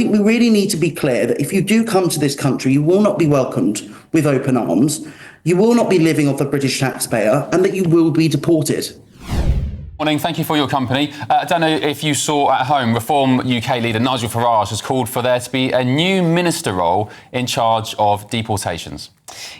think we really need to be clear that if you do come to this country, you will not be welcomed with open arms, you will not be living off the British taxpayer, and that you will be deported. Morning, thank you for your company. I don't know if you saw at home, Reform UK leader Nigel Farage has called for there to be a new minister role in charge of deportations.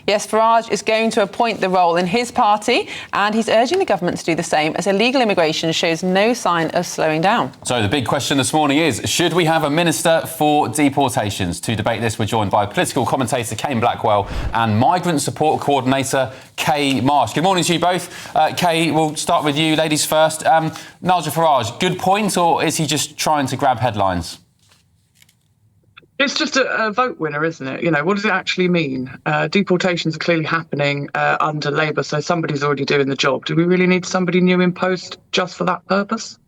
Yes, Farage is going to appoint the role in his party, and he's urging the government to do the same as illegal immigration shows no sign of slowing down. So the big question this morning is, should we have a minister for deportations? To debate this, we're joined by political commentator Kane Blackwell and migrant support coordinator Kay Marsh. Good morning to you both. Kay, we'll start with you, ladies first. Nigel Farage, good point, or is he just trying to grab headlines? It's just a vote winner, isn't it? You know, what does it actually mean? Deportations are clearly happening under Labour, so somebody's already doing the job. Do we really need somebody new in post just for that purpose?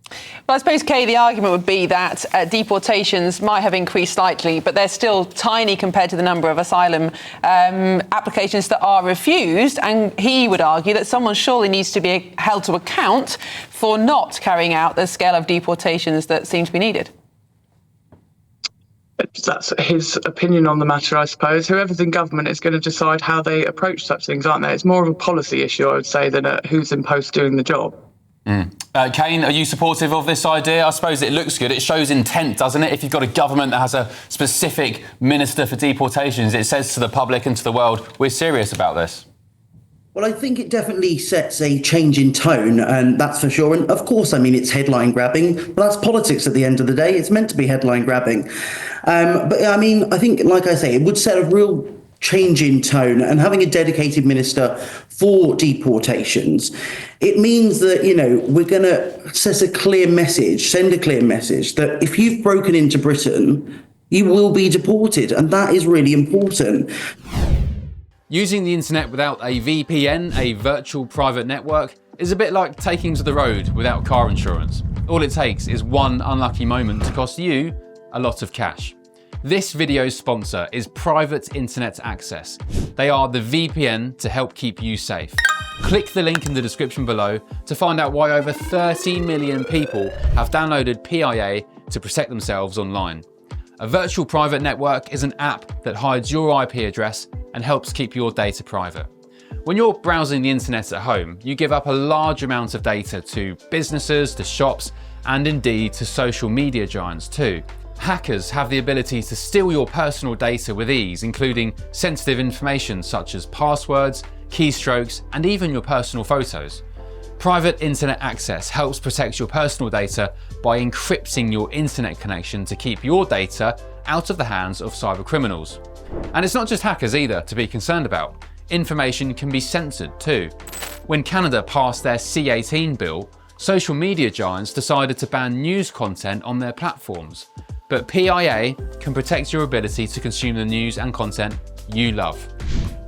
Well, I suppose, Kay, the argument would be that deportations might have increased slightly, but they're still tiny compared to the number of asylum applications that are refused. And he would argue that someone surely needs to be held to account for not carrying out the scale of deportations that seem to be needed. That's his opinion on the matter, I suppose. Whoever's in government is going to decide how they approach such things, aren't they? It's more of a policy issue, I would say, than who's in post doing the job. Kane, are you supportive of this idea? I suppose it looks good. It shows intent, doesn't it? If you've got a government that has a specific minister for deportations, it says to the public and to the world, we're serious about this. Well, I think it definitely sets a change in tone, and that's for sure. And of course, I mean, it's headline grabbing, but that's politics at the end of the day. It's meant to be headline grabbing. But I mean, I think, like I say, it would set a real change in tone, and having a dedicated minister for deportations, it means that, you know, we're going to send a clear message that if you've broken into Britain, you will be deported. And that is really important. Using the internet without a VPN, a virtual private network, is a bit like taking to the road without car insurance. All it takes is one unlucky moment to cost you a lot of cash. This video's sponsor is Private Internet Access. They are the VPN to help keep you safe. Click the link in the description below to find out why over 30 million people have downloaded PIA to protect themselves online. A virtual private network is an app that hides your IP address and helps keep your data private. When you're browsing the internet at home, you give up a large amount of data to businesses, to shops, and indeed to social media giants too. Hackers have the ability to steal your personal data with ease, including sensitive information such as passwords, keystrokes, and even your personal photos. Private Internet Access helps protect your personal data by encrypting your internet connection to keep your data out of the hands of cyber criminals. And it's not just hackers either to be concerned about. Information can be censored too. When Canada passed their C-18 bill, social media giants decided to ban news content on their platforms. But PIA can protect your ability to consume the news and content you love.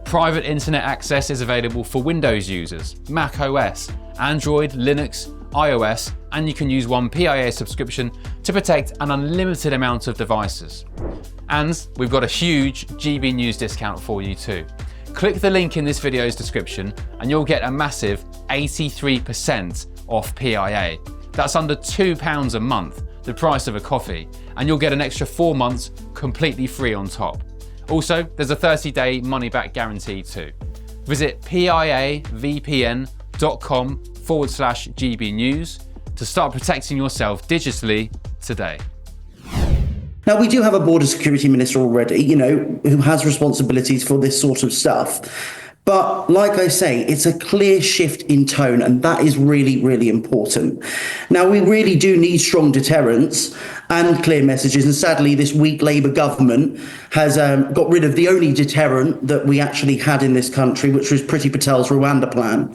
Private Internet Access is available for Windows users, Mac OS, Android, Linux, iOS, and you can use one PIA subscription to protect an unlimited amount of devices. And we've got a huge GBNews discount for you too. Click the link in this video's description and you'll get a massive 83% off PIA. That's under £2 a month, the price of a coffee, and you'll get an extra 4 months completely free on top. Also, there's a 30-day money-back guarantee too. Visit piavpn.com/GBnews to start protecting yourself digitally today. Now, we do have a border security minister already, you know, who has responsibilities for this sort of stuff. But like I say, it's a clear shift in tone, and that is really, really important. Now, we really do need strong deterrents and clear messages. And sadly, this weak Labour government has got rid of the only deterrent that we actually had in this country, which was Priti Patel's Rwanda plan.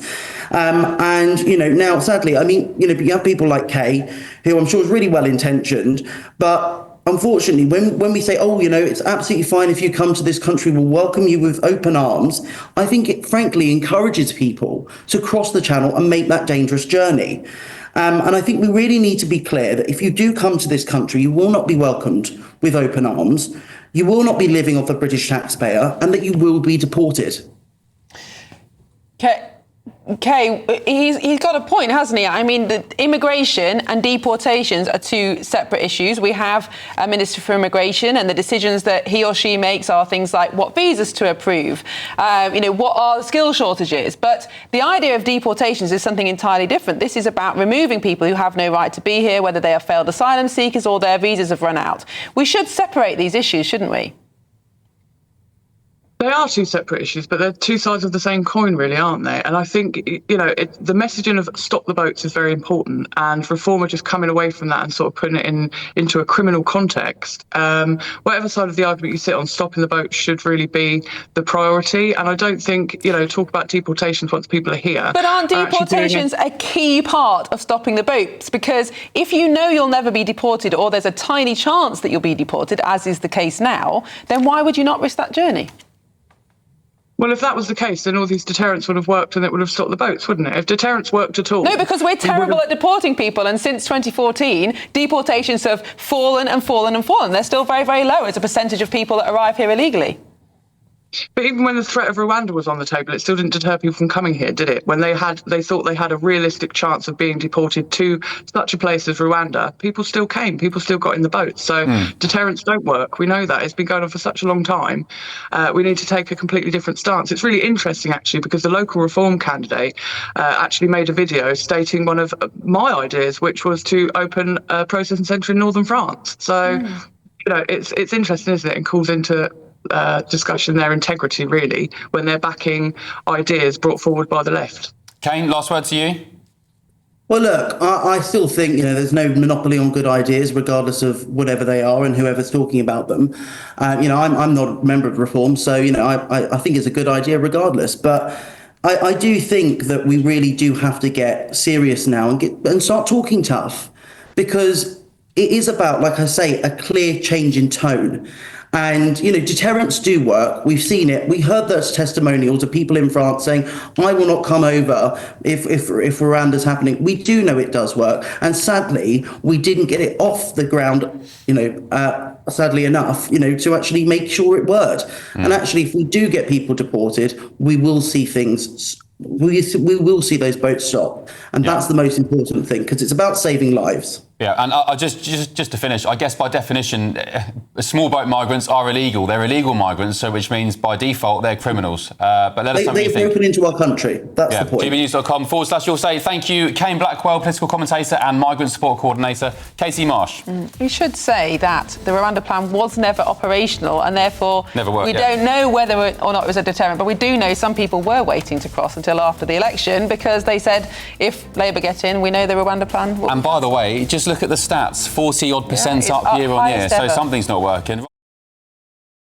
And, you know, now, sadly, I mean, you know, you have people like Kay, who I'm sure is really well intentioned, but unfortunately, when we say, oh, you know, it's absolutely fine if you come to this country, we'll welcome you with open arms, I think it frankly encourages people to cross the channel and make that dangerous journey. And I think we really need to be clear that if you do come to this country, you will not be welcomed with open arms, you will not be living off the British taxpayer, and that you will be deported. Okay. Kay, he's got a point, hasn't he? I mean, the immigration and deportations are two separate issues. We have a Minister for Immigration, and the decisions that he or she makes are things like what visas to approve, what are the skill shortages. But the idea of deportations is something entirely different. This is about removing people who have no right to be here, whether they are failed asylum seekers or their visas have run out. We should separate these issues, shouldn't we? They are two separate issues, but they're two sides of the same coin, really, aren't they? And I think, the messaging of stop the boats is very important. And Reform are just coming away from that and sort of putting it into a criminal context. Whatever side of the argument you sit on, stopping the boats should really be the priority. And I don't think, talk about deportations once people are here. But aren't deportations a key part of stopping the boats? Because if you know you'll never be deported, or there's a tiny chance that you'll be deported, as is the case now, then why would you not risk that journey? Well, if that was the case, then all these deterrents would have worked and it would have stopped the boats, wouldn't it? If deterrents worked at all... No, because we're terrible at deporting people, and since 2014, deportations have fallen and fallen and fallen. They're still very, very low as a percentage of people that arrive here illegally. But even when the threat of Rwanda was on the table, it still didn't deter people from coming here, did it? When they thought they had a realistic chance of being deported to such a place as Rwanda, people still came. People still got in the boat. So deterrents don't work. We know that. It's been going on for such a long time. We need to take a completely different stance. It's really interesting, actually, because the local Reform candidate actually made a video stating one of my ideas, which was to open a processing centre in northern France. So, it's interesting, isn't it? And calls into discussion their integrity, really, when they're backing ideas brought forward by the left. Kane, last word to you. Well, look, I still think, there's no monopoly on good ideas, regardless of whatever they are and whoever's talking about them. I'm not a member of Reform, so, I think it's a good idea regardless. But I do think that we really do have to get serious now and start talking tough, because it is about, like I say, a clear change in tone. And, deterrents do work. We've seen it. We heard those testimonials of people in France saying, I will not come over if Rwanda's happening. We do know it does work. And sadly, we didn't get it off the ground, sadly enough, to actually make sure it worked. And actually, if we do get people deported, we will see things. We will see those boats stop. And that's the most important thing, because it's about saving lives. Yeah, and just to finish, I guess by definition, small boat migrants are illegal. They're illegal migrants, so which means by default they're criminals. But let us know what you think. They've broken into our country. That's the point. GBNews.com/you'll say thank you, Kane Blackwell, political commentator and migrant support coordinator, Katie Marsh. We should say that the Rwanda plan was never operational, and therefore we don't know whether or not it was a deterrent, but we do know some people were waiting to cross until after the election, because they said if Labour get in, we know the Rwanda plan will... And by the way, just look at the stats, 40-odd% up year on year, so something's not working.